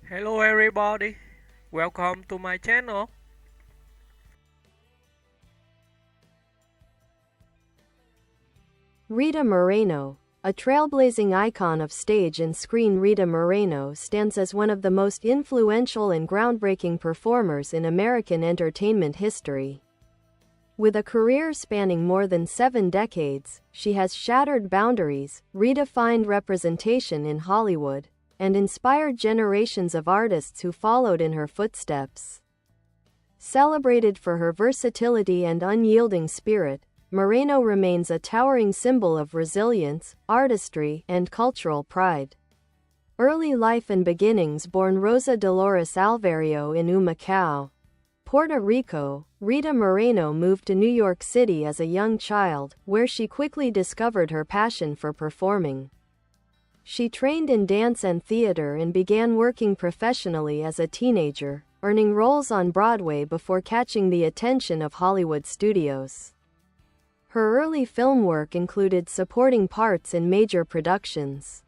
Hello everybody, welcome to my channel. Rita Moreno, a trailblazing icon of stage and screen. Rita Moreno stands as one of the most influential and groundbreaking performers in American entertainment history. With a career spanning more than 7 decades, she has shattered boundaries, redefined representation in Hollywood, and inspired generations of artists who followed in her footsteps. Celebrated for her versatility and unyielding spirit, Moreno remains a towering symbol of resilience, artistry, and cultural pride. Early life and beginnings. Born Rosa Dolores Alverío in Humacao, Puerto Rico, Rita Moreno moved to New York City as a young child, where she quickly discovered her passion for performing. She trained in dance and theater and began working professionally as a teenager, earning roles on Broadway before catching the attention of Hollywood studios. Her early film work included supporting parts in major productions.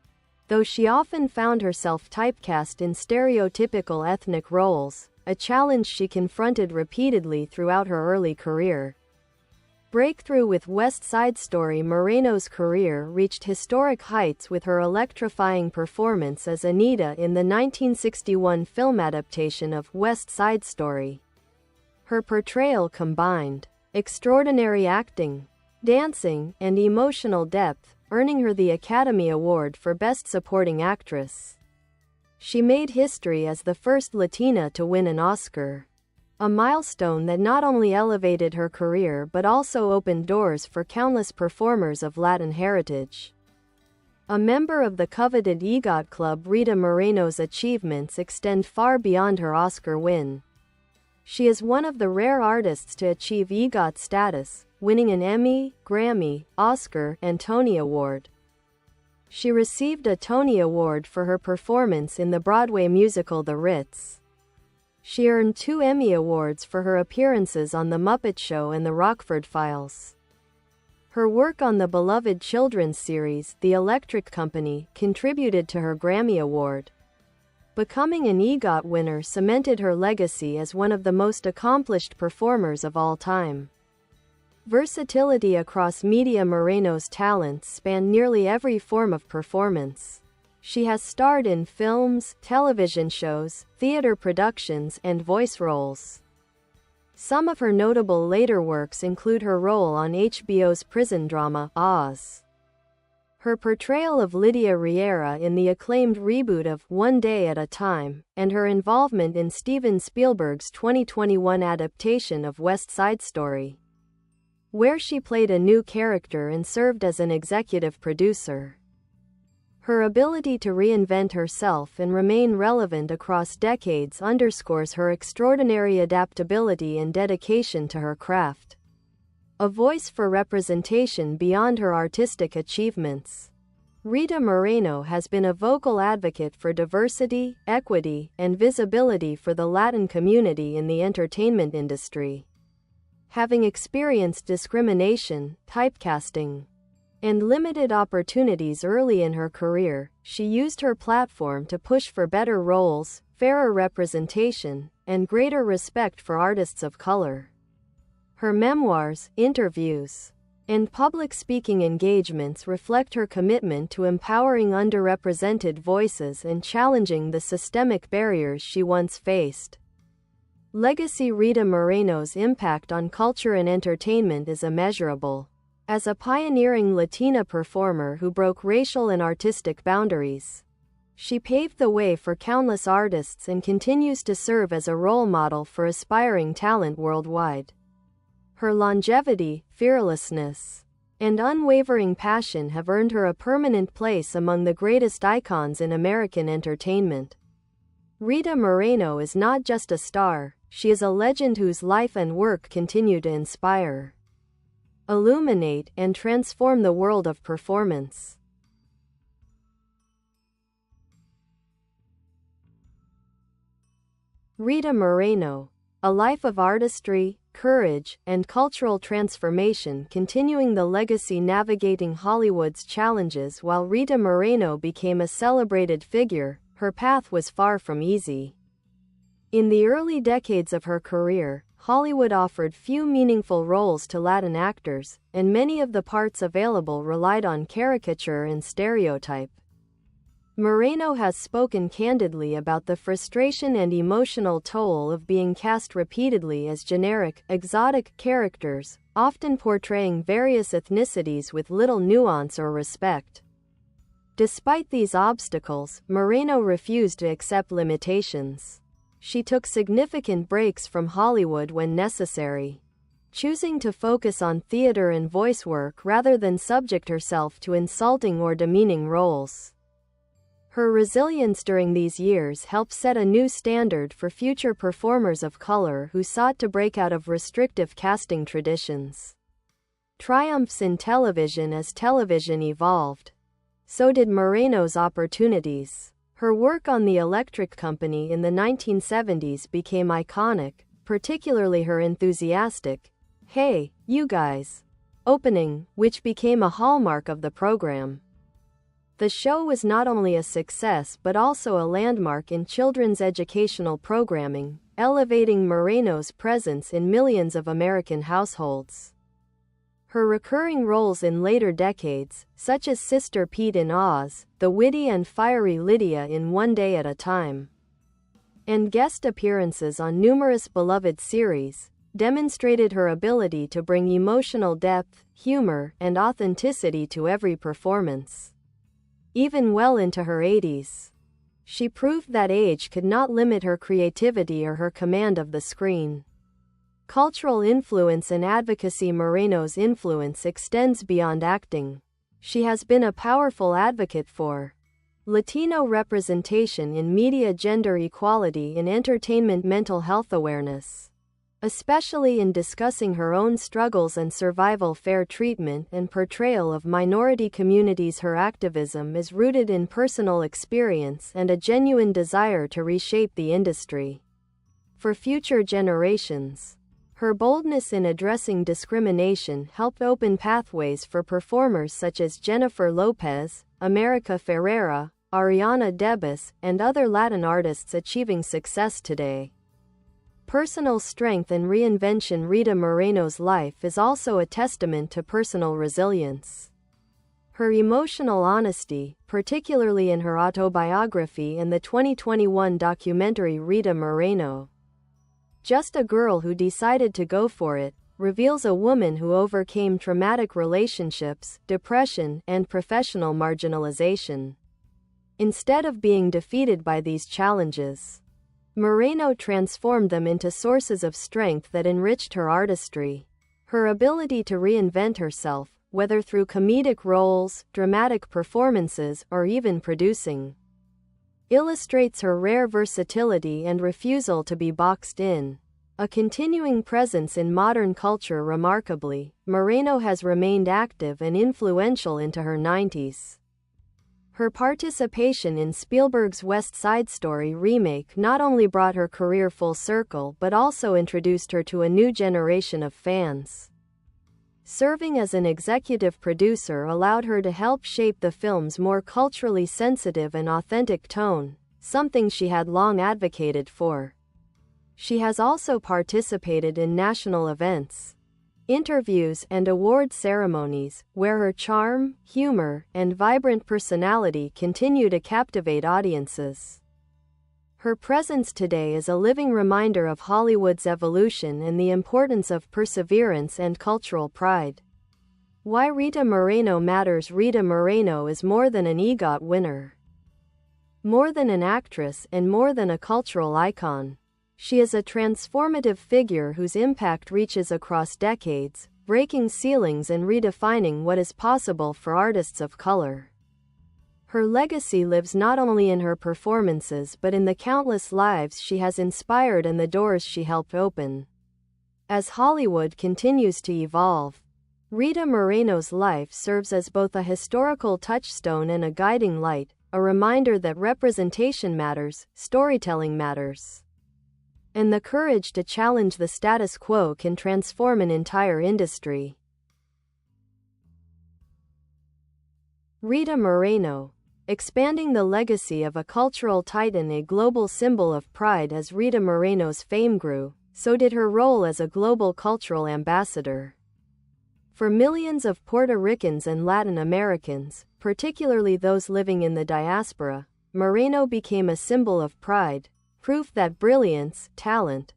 Though she often found herself typecast in stereotypical ethnic roles, a challenge she confronted repeatedly throughout her early career. Breakthrough with West Side Story. Moreno's career reached historic heights with her electrifying performance as Anita in the 1961 film adaptation of West Side Story. Her portrayal combined extraordinary acting, dancing, and emotional depth, earning her the Academy Award for Best Supporting Actress. She made history as the first Latina to win an Oscar, a milestone that not only elevated her career but also opened doors for countless performers of Latin heritage. A member of the coveted EGOT Club, Rita Moreno's achievements extend far beyond her Oscar win. She is one of the rare artists to achieve EGOT status, winning an Emmy, Grammy, Oscar, and Tony Award. She received a Tony Award for her performance in the Broadway musical The Ritz. She earned 2 Emmy Awards for her appearances on The Muppet Show and The Rockford Files. Her work on the beloved children's series, The Electric Company, contributed to her Grammy Award. Becoming an EGOT winner cemented her legacy as one of the most accomplished performers of all time. Versatility across media. Moreno's talents span nearly every form of performance. She has starred in films, television shows, theater productions, and voice roles. Some of her notable later works include her role on HBO's prison drama, Oz, her portrayal of Lydia Riera in the acclaimed reboot of One Day at a Time, and her involvement in Steven Spielberg's 2021 adaptation of West Side Story, where she played a new character and served as an executive producer. Her ability to reinvent herself and remain relevant across decades underscores her extraordinary adaptability and dedication to her craft. A voice for representation beyond her artistic achievements, Rita Moreno has been a vocal advocate for diversity, equity, and visibility for the Latin community in the entertainment industry. Having experienced discrimination, typecasting, and limited opportunities early in her career, she used her platform to push for better roles, fairer representation, and greater respect for artists of color. Her memoirs, interviews, and public speaking engagements reflect her commitment to empowering underrepresented voices and challenging the systemic barriers she once faced. Legacy. Rita Moreno's impact on culture and entertainment is immeasurable. As a pioneering Latina performer who broke racial and artistic boundaries, she paved the way for countless artists and continues to serve as a role model for aspiring talent worldwide. Her longevity, fearlessness, and unwavering passion have earned her a permanent place among the greatest icons in American entertainment. Rita Moreno is not just a star, she is a legend whose life and work continue to inspire, illuminate, and transform the world of performance. Rita Moreno, a life of artistry, courage, and cultural transformation, continuing the legacy navigating Hollywood's challenges. While Rita Moreno became a celebrated figure, her path was far from easy. In the early decades of her career, Hollywood offered few meaningful roles to Latin actors, and many of the parts available relied on caricature and stereotype. Moreno has spoken candidly about the frustration and emotional toll of being cast repeatedly as generic, exotic characters, often portraying various ethnicities with little nuance or respect. Despite these obstacles, Moreno refused to accept limitations. She took significant breaks from Hollywood when necessary, choosing to focus on theater and voice work rather than subject herself to insulting or demeaning roles. Her resilience during these years helped set a new standard for future performers of color who sought to break out of restrictive casting traditions. Triumphs in television. As television evolved, so did Moreno's opportunities. Her work on The Electric Company in the 1970s became iconic, particularly her enthusiastic, "Hey, you guys" opening, which became a hallmark of the program. The show was not only a success but also a landmark in children's educational programming, elevating Moreno's presence in millions of American households. Her recurring roles in later decades, such as Sister Pete in Oz, the witty and fiery Lydia in One Day at a Time, and guest appearances on numerous beloved series, demonstrated her ability to bring emotional depth, humor, and authenticity to every performance. Even well into her 80s, she proved that age could not limit her creativity or her command of the screen. Cultural influence and advocacy. Moreno's influence extends beyond acting. She has been a powerful advocate for Latino representation in media, gender equality in entertainment, mental health awareness, especially in discussing her own struggles and survival, fair treatment and portrayal of minority communities. Her activism is rooted in personal experience and a genuine desire to reshape the industry for future generations. Her boldness in addressing discrimination helped open pathways for performers such as Jennifer Lopez, America Ferrera, Ariana DeBose, and other Latin artists achieving success today. Personal strength and reinvention. Rita Moreno's life is also a testament to personal resilience. Her emotional honesty, particularly in her autobiography and the 2021 documentary Rita Moreno, Just a Girl Who Decided to Go For It, reveals a woman who overcame traumatic relationships, depression, and professional marginalization. Instead of being defeated by these challenges, Moreno transformed them into sources of strength that enriched her artistry. Her ability to reinvent herself, whether through comedic roles, dramatic performances, or even producing, illustrates her rare versatility and refusal to be boxed in. A continuing presence in modern culture. Remarkably, Moreno has remained active and influential into her 90s. Her participation in Spielberg's West Side Story remake not only brought her career full circle but also introduced her to a new generation of fans. Serving as an executive producer allowed her to help shape the film's more culturally sensitive and authentic tone, something she had long advocated for. She has also participated in national events, interviews, and award ceremonies, where her charm, humor, and vibrant personality continue to captivate audiences. Her presence today is a living reminder of Hollywood's evolution and the importance of perseverance and cultural pride. Why Rita Moreno matters. Rita Moreno is more than an EGOT winner, more than an actress, and more than a cultural icon. She is a transformative figure whose impact reaches across decades, breaking ceilings and redefining what is possible for artists of color. Her legacy lives not only in her performances but in the countless lives she has inspired and the doors she helped open. As Hollywood continues to evolve, Rita Moreno's life serves as both a historical touchstone and a guiding light, a reminder that representation matters, storytelling matters, and the courage to challenge the status quo can transform an entire industry. Rita Moreno. expanding the legacy of a cultural titan, a global symbol of pride. As Rita Moreno's fame grew, so did her role as a global cultural ambassador. For millions of Puerto Ricans and Latin Americans, particularly those living in the diaspora, Moreno became a symbol of pride, proof that brilliance, talent,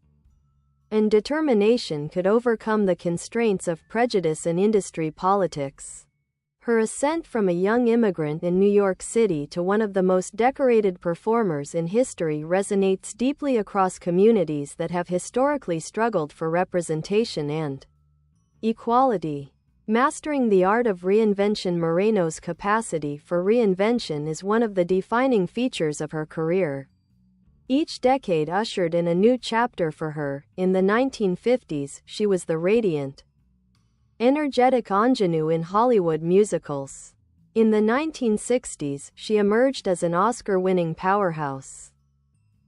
and determination could overcome the constraints of prejudice and industry politics. Her ascent from a young immigrant in New York City to one of the most decorated performers in history resonates deeply across communities that have historically struggled for representation and equality. Mastering the art of reinvention, Moreno's capacity for reinvention is one of the defining features of her career. Each decade ushered in a new chapter for her. In the 1950s, she was the radiant, energetic ingenue in Hollywood musicals. In the 1960s, she emerged as an Oscar-winning powerhouse.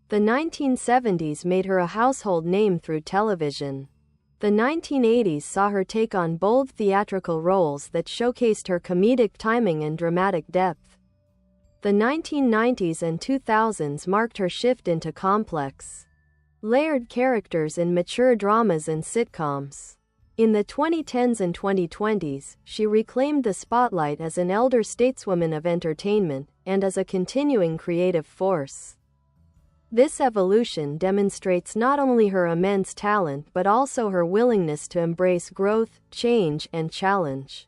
The 1970s made her a household name through television. The 1980s saw her take on bold theatrical roles that showcased her comedic timing and dramatic depth. The 1990s and 2000s marked her shift into complex, layered characters in mature dramas and sitcoms. In the 2010s and 2020s, she reclaimed the spotlight as an elder stateswoman of entertainment, and as a continuing creative force. This evolution demonstrates not only her immense talent but also her willingness to embrace growth, change, and challenge.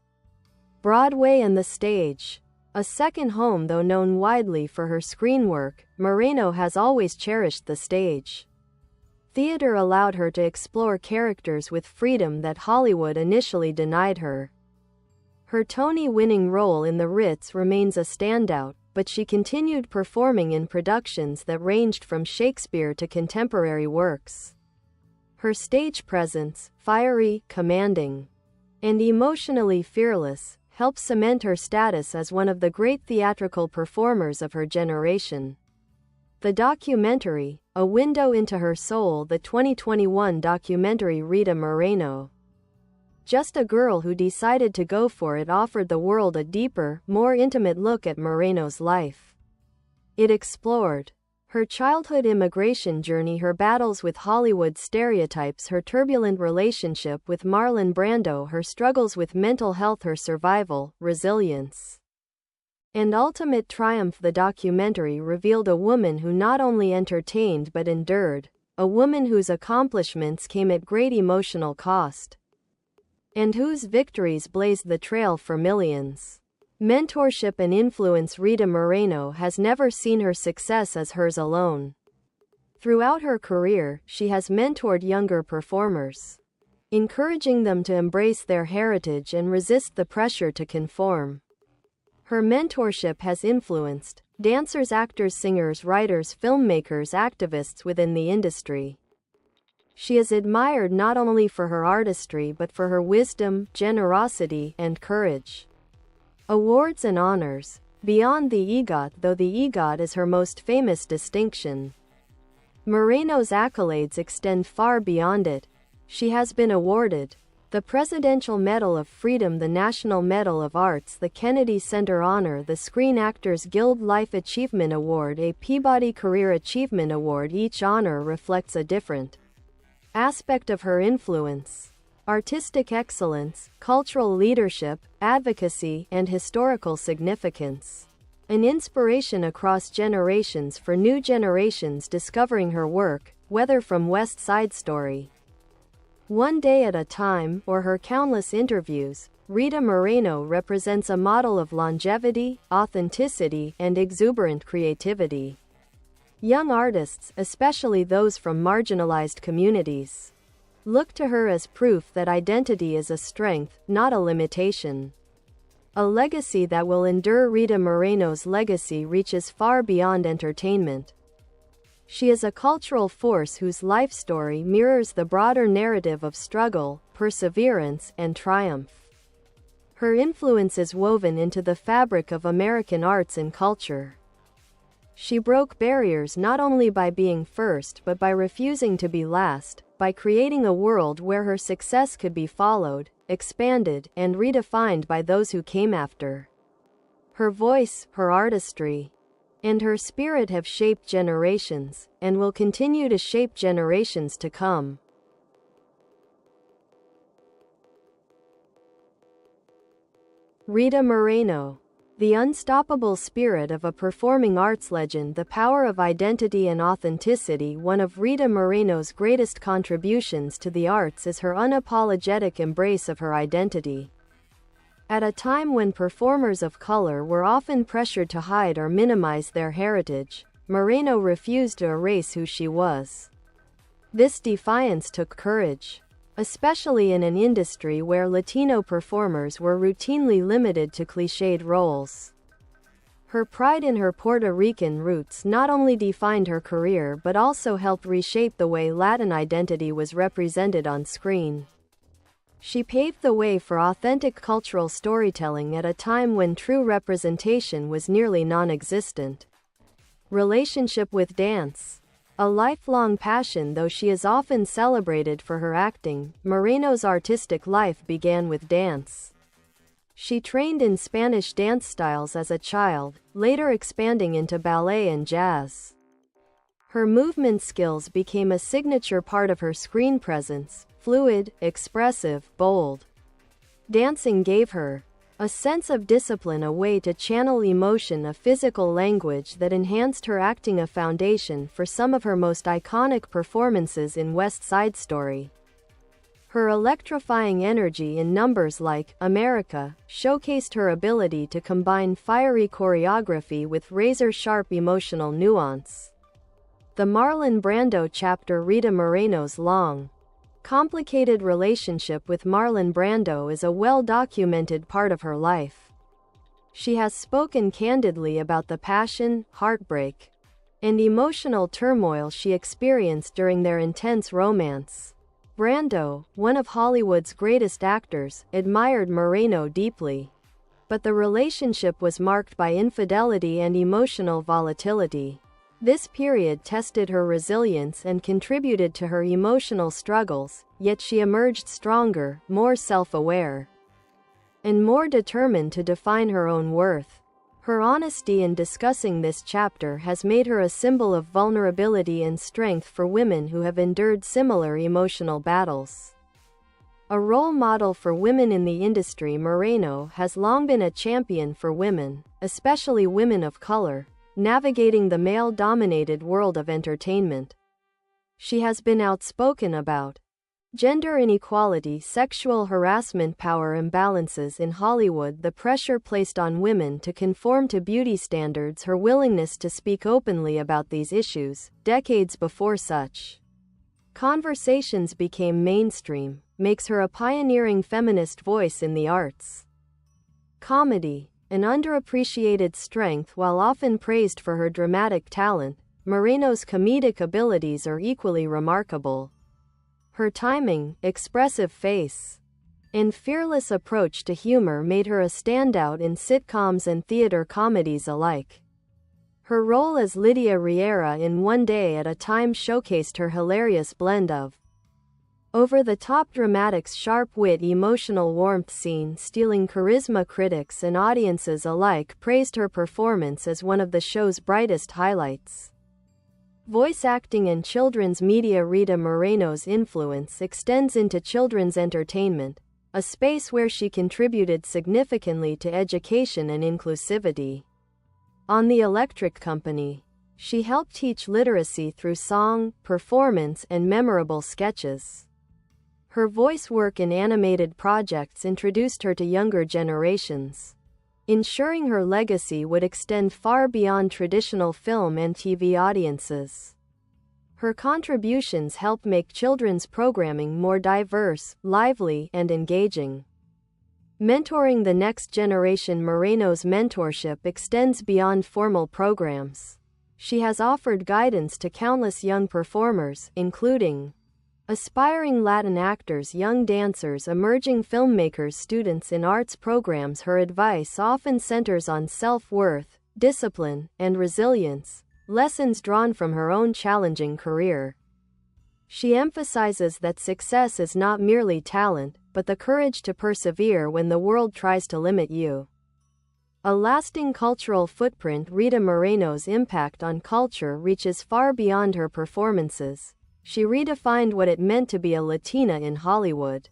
Broadway and the stage. A second home. Though known widely for her screen work, Moreno has always cherished the stage. Theater allowed her to explore characters with freedom that Hollywood initially denied her. Her Tony-winning role in The Ritz remains a standout, but she continued performing in productions that ranged from Shakespeare to contemporary works. Her stage presence, fiery, commanding, and emotionally fearless, helped cement her status as one of the great theatrical performers of her generation. The documentary, A Window into Her Soul, the 2021 documentary Rita Moreno, Just a Girl Who Decided to Go For It, offered the world a deeper, more intimate look at Moreno's life. It explored her childhood immigration journey, her battles with Hollywood stereotypes, her turbulent relationship with Marlon Brando, her struggles with mental health, her survival, resilience, and ultimate triumph. The documentary revealed a woman who not only entertained but endured, a woman whose accomplishments came at great emotional cost, and whose victories blazed the trail for millions. Mentorship and influence. Rita Moreno has never seen her success as hers alone. Throughout her career, she has mentored younger performers, encouraging them to embrace their heritage and resist the pressure to conform. Her mentorship has influenced dancers, actors, singers, writers, filmmakers, activists within the industry. She is admired not only for her artistry but for her wisdom, generosity, and courage. Awards and honors. Beyond the EGOT, though the EGOT is her most famous distinction, Moreno's accolades extend far beyond it. She has been awarded the Presidential Medal of Freedom, the National Medal of Arts, the Kennedy Center Honor, the Screen Actors Guild Life Achievement Award, a Peabody Career Achievement Award. Each honor reflects a different aspect of her influence: artistic excellence, cultural leadership, advocacy, and historical significance. An inspiration across generations for new generations discovering her work, whether from West Side Story, One Day at a Time, or her countless interviews, Rita Moreno represents a model of longevity, authenticity, and exuberant creativity. Young artists, especially those from marginalized communities, look to her as proof that identity is a strength, not a limitation. A legacy that will endure. Rita Moreno's legacy reaches far beyond entertainment. She is a cultural force whose life story mirrors the broader narrative of struggle, perseverance, and triumph. Her influence is woven into the fabric of American arts and culture. She broke barriers not only by being first but by refusing to be last, by creating a world where her success could be followed, expanded, and redefined by those who came after. Her voice, her artistry, and her spirit have shaped generations, and will continue to shape generations to come. Rita Moreno. The unstoppable spirit of a performing arts legend, the power of identity and authenticity. One of Rita Moreno's greatest contributions to the arts is her unapologetic embrace of her identity. At a time when performers of color were often pressured to hide or minimize their heritage, Moreno refused to erase who she was. This defiance took courage, especially in an industry where Latino performers were routinely limited to cliched roles. Her pride in her Puerto Rican roots not only defined her career but also helped reshape the way Latin identity was represented on screen. She paved the way for authentic cultural storytelling at a time when true representation was nearly non-existent. Relationship with dance. A lifelong passion. Though she is often celebrated for her acting, Moreno's artistic life began with dance. She trained in Spanish dance styles as a child, later expanding into ballet and jazz. Her movement skills became a signature part of her screen presence, fluid, expressive, bold. Dancing gave her a sense of discipline, a way to channel emotion, a physical language that enhanced her acting, a foundation for some of her most iconic performances in West Side Story. Her electrifying energy in numbers like America showcased her ability to combine fiery choreography with razor-sharp emotional nuance. The Marlon Brando chapter. Rita Moreno's long, complicated relationship with Marlon Brando is a well-documented part of her life. She has spoken candidly about the passion, heartbreak, and emotional turmoil she experienced during their intense romance. Brando, one of Hollywood's greatest actors, admired Moreno deeply, but the relationship was marked by infidelity and emotional volatility. This period tested her resilience and contributed to her emotional struggles, yet she emerged stronger, more self-aware, and more determined to define her own worth. Her honesty in discussing this chapter has made her a symbol of vulnerability and strength for women who have endured similar emotional battles. A role model for women in the industry, Moreno has long been a champion for women, especially women of color, navigating the male-dominated world of entertainment. She has been outspoken about gender inequality, sexual harassment, power imbalances in Hollywood, the pressure placed on women to conform to beauty standards. Her willingness to speak openly about these issues, decades before such conversations became mainstream, makes her a pioneering feminist voice in the arts. Comedy. An underappreciated strength. While often praised for her dramatic talent, Moreno's comedic abilities are equally remarkable. Her timing, expressive face, and fearless approach to humor made her a standout in sitcoms and theater comedies alike. Her role as Lydia Riera in One Day at a Time showcased her hilarious blend of over-the-top dramatics, sharp wit, emotional warmth, stealing charisma. Critics and audiences alike praised her performance as one of the show's brightest highlights. Voice acting and children's media. Rita Moreno's influence extends into children's entertainment, a space where she contributed significantly to education and inclusivity. On The Electric Company, she helped teach literacy through song, performance, and memorable sketches. Her voice work in animated projects introduced her to younger generations, ensuring her legacy would extend far beyond traditional film and TV audiences. Her contributions help make children's programming more diverse, lively, and engaging. Mentoring the next generation. Moreno's mentorship extends beyond formal programs. She has offered guidance to countless young performers, including aspiring Latin actors, young dancers, emerging filmmakers, students in arts programs. Her advice often centers on self-worth, discipline, and resilience, lessons drawn from her own challenging career. She emphasizes that success is not merely talent, but the courage to persevere when the world tries to limit you. A lasting cultural footprint. Rita Moreno's impact on culture reaches far beyond her performances. She redefined what it meant to be a Latina in Hollywood.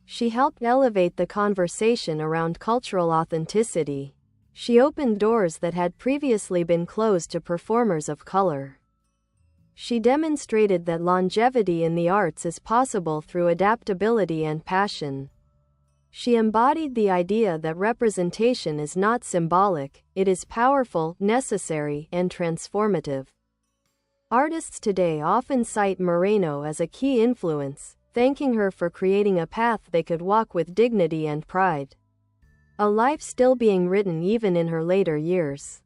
She helped elevate the conversation around cultural authenticity. She opened doors that had previously been closed to performers of color. She demonstrated that longevity in the arts is possible through adaptability and passion. She embodied the idea that representation is not symbolic, it is powerful, necessary, and transformative. Artists today often cite Moreno as a key influence, thanking her for creating a path they could walk with dignity and pride. A life still being written even in her later years.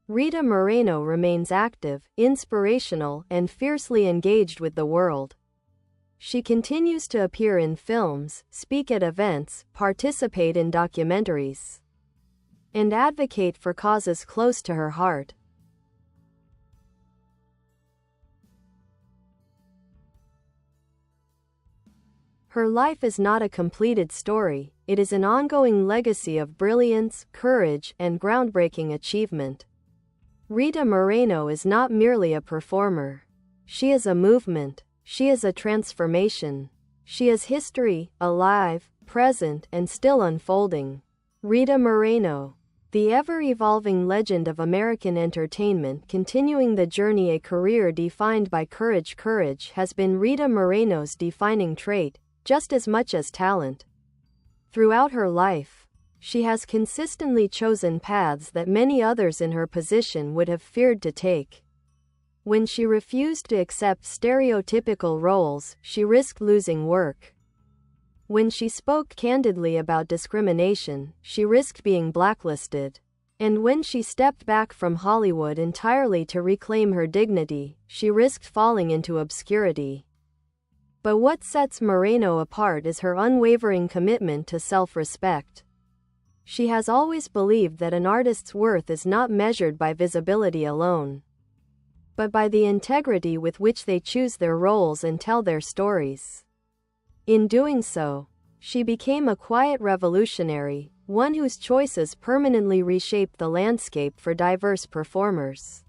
Rita Moreno remains active, inspirational, and fiercely engaged with the world. She continues to appear in films, speak at events, participate in documentaries, and advocate for causes close to her heart. Her life is not a completed story, it is an ongoing legacy of brilliance, courage, and groundbreaking achievement. Rita Moreno is not merely a performer. She is a movement. She is a transformation. She is history, alive, present, and still unfolding. Rita Moreno, the ever-evolving legend of American entertainment, continuing the journey. A career defined by courage. Courage has been Rita Moreno's defining trait, just as much as talent. Throughout her life, she has consistently chosen paths that many others in her position would have feared to take. When she refused to accept stereotypical roles, she risked losing work. When she spoke candidly about discrimination, she risked being blacklisted. And when she stepped back from Hollywood entirely to reclaim her dignity, she risked falling into obscurity. But what sets Moreno apart is her unwavering commitment to self-respect. She has always believed that an artist's worth is not measured by visibility alone, but by the integrity with which they choose their roles and tell their stories. In doing so, she became a quiet revolutionary, one whose choices permanently reshaped the landscape for diverse performers.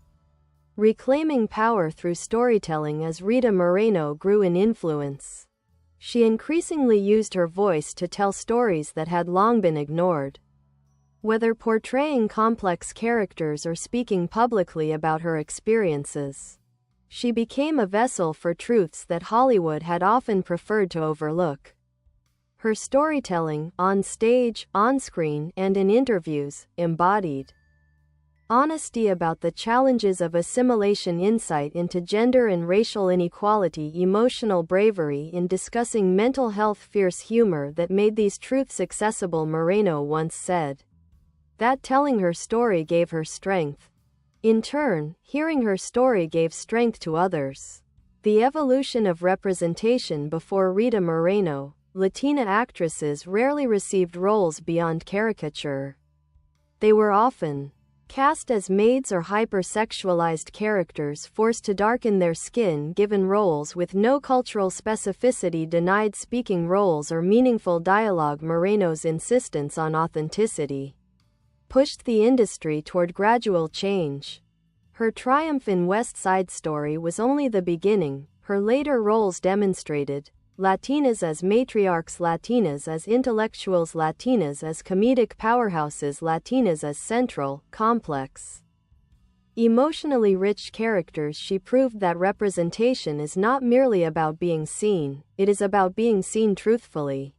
Reclaiming power through storytelling. As Rita Moreno grew in influence, she increasingly used her voice to tell stories that had long been ignored. Whether portraying complex characters or speaking publicly about her experiences, she became a vessel for truths that Hollywood had often preferred to overlook. Her storytelling, on stage, on screen, and in interviews, embodied honesty about the challenges of assimilation, insight into gender and racial inequality, emotional bravery in discussing mental health, fierce humor that made these truths accessible. Moreno once said that telling her story gave her strength. In turn, hearing her story gave strength to others. The evolution of representation. Before Rita Moreno, Latina actresses rarely received roles beyond caricature. They were often cast as maids or hypersexualized characters forced to darken their skin, given roles with no cultural specificity, denied speaking roles or meaningful dialogue. Moreno's insistence on authenticity pushed the industry toward gradual change. Her triumph in West Side Story was only the beginning. Her later roles demonstrated Latinas as matriarchs, Latinas as intellectuals, Latinas as comedic powerhouses, Latinas as central, complex, emotionally rich characters. She proved that representation is not merely about being seen, it is about being seen truthfully.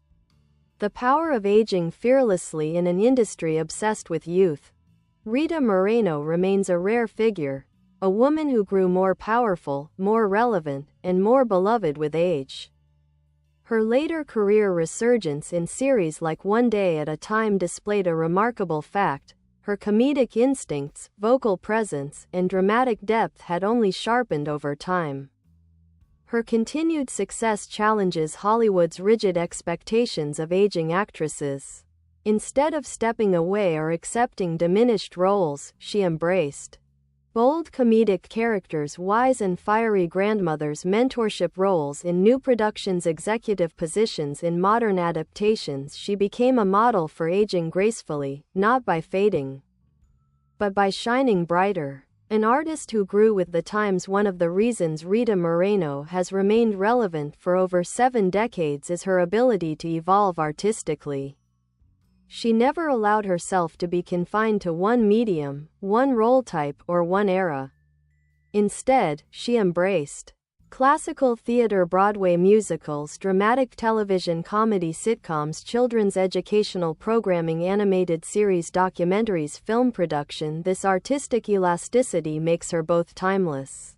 The power of aging fearlessly in an industry obsessed with youth. Rita Moreno remains a rare figure, a woman who grew more powerful, more relevant, and more beloved with age. Her later career resurgence in series like One Day at a Time displayed a remarkable fact: her comedic instincts, vocal presence, and dramatic depth had only sharpened over time. Her continued success challenges Hollywood's rigid expectations of aging actresses. Instead of stepping away or accepting diminished roles, she embraced Bold comedic characters, wise and fiery grandmothers, mentorship roles in new productions, executive positions in modern adaptations. She became a model for aging gracefully, not by fading, but by shining brighter. An artist who grew with the times. One of the reasons Rita Moreno has remained relevant for over 7 decades is her ability to evolve artistically. She never allowed herself to be confined to one medium, one role type, or one era. Instead, she embraced classical theater, Broadway musicals, dramatic television, comedy, sitcoms, children's educational programming, animated series, documentaries, film production. This artistic elasticity makes her both timeless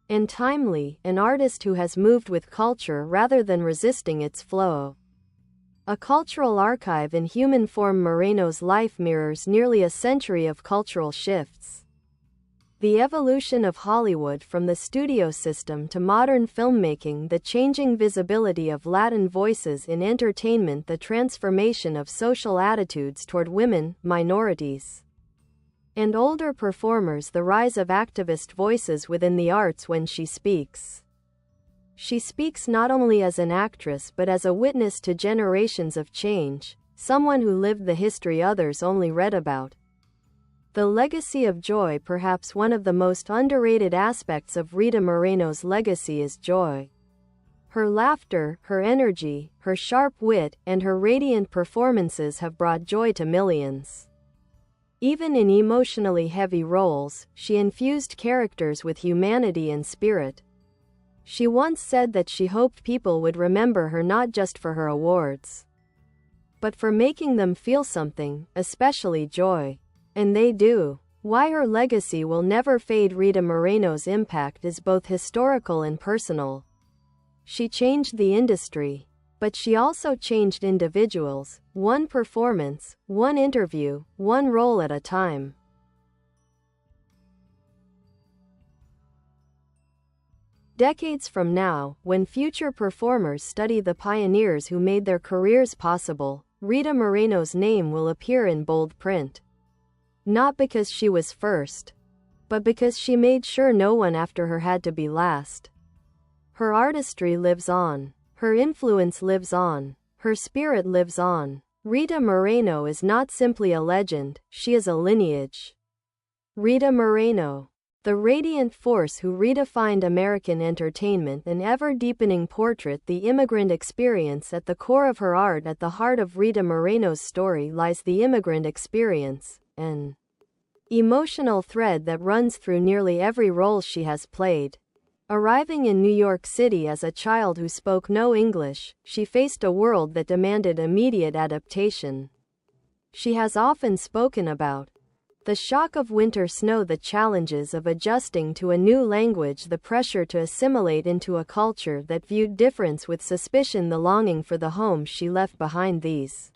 and timely, an artist who has moved with culture rather than resisting its flow. A cultural archive in human form, Moreno's life mirrors nearly a century of cultural shifts. The evolution of Hollywood from the studio system to modern filmmaking, the changing visibility of Latin voices in entertainment, the transformation of social attitudes toward women, minorities, and older performers, the rise of activist voices within the arts. When she speaks, she speaks not only as an actress but as a witness to generations of change, someone who lived the history others only read about. The legacy of joy. Perhaps one of the most underrated aspects of Rita Moreno's legacy is joy. Her laughter, her energy, her sharp wit, and her radiant performances have brought joy to millions. Even in emotionally heavy roles, she infused characters with humanity and spirit. She once said that she hoped people would remember her not just for her awards, but for making them feel something, especially joy. And they do. Why her legacy will never fade. Rita Moreno's impact is both historical and personal. She changed the industry, but she also changed individuals, one performance, one interview, one role at a time. Decades from now, when future performers study the pioneers who made their careers possible, Rita Moreno's name will appear in bold print. Not because she was first, but because she made sure no one after her had to be last. Her artistry lives on. Her influence lives on. Her spirit lives on. Rita Moreno is not simply a legend, she is a lineage. Rita Moreno, the radiant force who redefined American entertainment, an ever-deepening portrait, the immigrant experience at the core of her art. At the heart of Rita Moreno's story lies the immigrant experience, an emotional thread that runs through nearly every role she has played. Arriving in New York City as a child who spoke no English, she faced a world that demanded immediate adaptation. She has often spoken about the shock of winter snow, the challenges of adjusting to a new language, the pressure to assimilate into a culture that viewed difference with suspicion, the longing for the home she left behind. These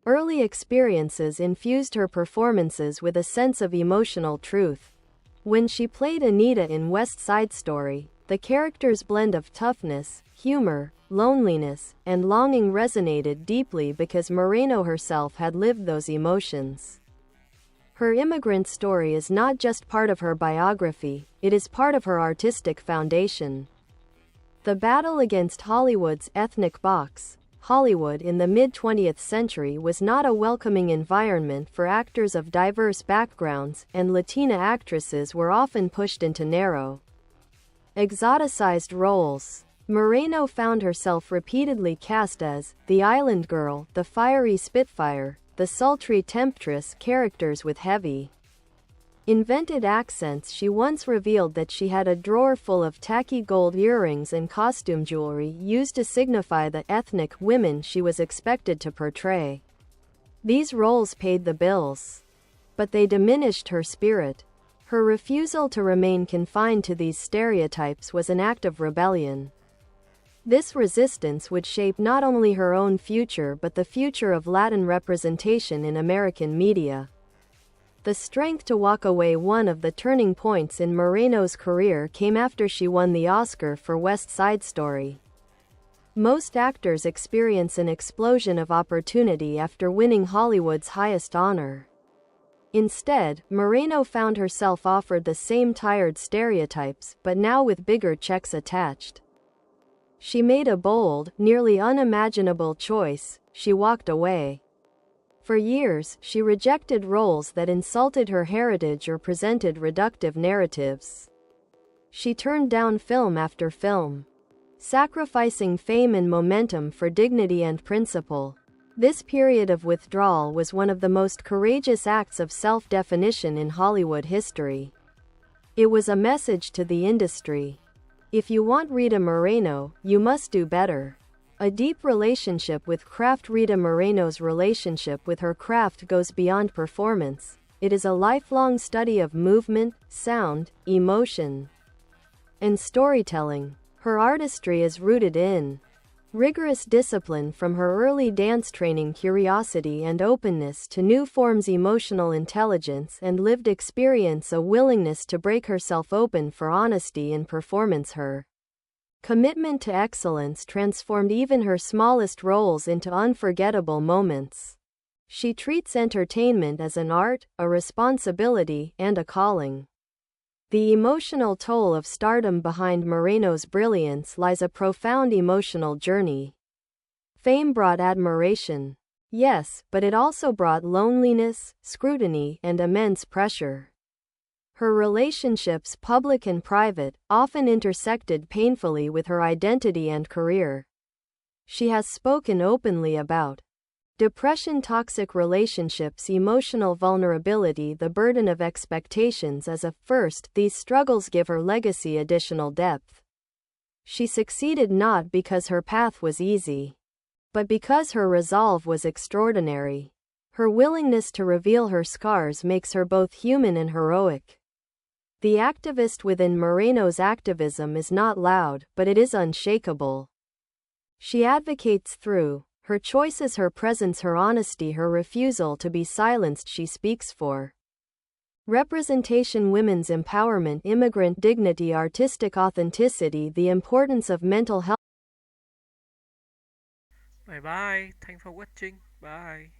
early experiences infused her performances with a sense of emotional truth. When she played Anita in West Side Story, the character's blend of toughness, humor, loneliness, and longing resonated deeply because Moreno herself had lived those emotions. Her immigrant story is not just part of her biography, it is part of her artistic foundation. The battle against Hollywood's ethnic box. Hollywood in the mid-20th century was not a welcoming environment for actors of diverse backgrounds, and Latina actresses were often pushed into narrow, exoticized roles. Moreno found herself repeatedly cast as the island girl, the fiery spitfire, the sultry temptress, characters with heavy, invented accents. She once revealed that she had a drawer full of tacky gold earrings and costume jewelry used to signify the ethnic women she was expected to portray. These roles paid the bills, but they diminished her spirit. Her refusal to remain confined to these stereotypes was an act of rebellion. This resistance would shape not only her own future but the future of Latin representation in American media. The strength to walk away. One of the turning points in Moreno's career came after she won the Oscar for West Side Story. Most actors experience an explosion of opportunity after winning Hollywood's highest honor. Instead, Moreno found herself offered the same tired stereotypes, but now with bigger checks attached. She made a bold, nearly unimaginable choice. She walked away. For years, she rejected roles that insulted her heritage or presented reductive narratives. She turned down film after film, sacrificing fame and momentum for dignity and principle. This period of withdrawal was one of the most courageous acts of self-definition in Hollywood history. It was a message to the industry. If you want Rita Moreno, you must do better. A deep relationship with craft. Rita Moreno's relationship with her craft goes beyond performance. It is a lifelong study of movement, sound, emotion, and storytelling. Her artistry is rooted in rigorous discipline, from her early dance training, curiosity and openness to new forms, emotional intelligence and lived experience, a willingness to break herself open for honesty in performance. Her commitment to excellence transformed even her smallest roles into unforgettable moments. She treats entertainment as an art, a responsibility, and a calling. The emotional toll of stardom. Behind Moreno's brilliance lies a profound emotional journey. Fame brought admiration. Yes, but it also brought loneliness, scrutiny, and immense pressure. Her relationships, public and private, often intersected painfully with her identity and career. She has spoken openly about depression, toxic relationships, emotional vulnerability, the burden of expectations. As a first, these struggles give her legacy additional depth. She succeeded not because her path was easy, but because her resolve was extraordinary. Her willingness to reveal her scars makes her both human and heroic. The activist within Moreno's activism is not loud, but it is unshakable. She advocates through her choices, her presence, her honesty, her refusal to be silenced. She speaks for representation, women's empowerment, immigrant dignity, artistic authenticity, the importance of mental health. Bye bye. Thanks for watching. Bye.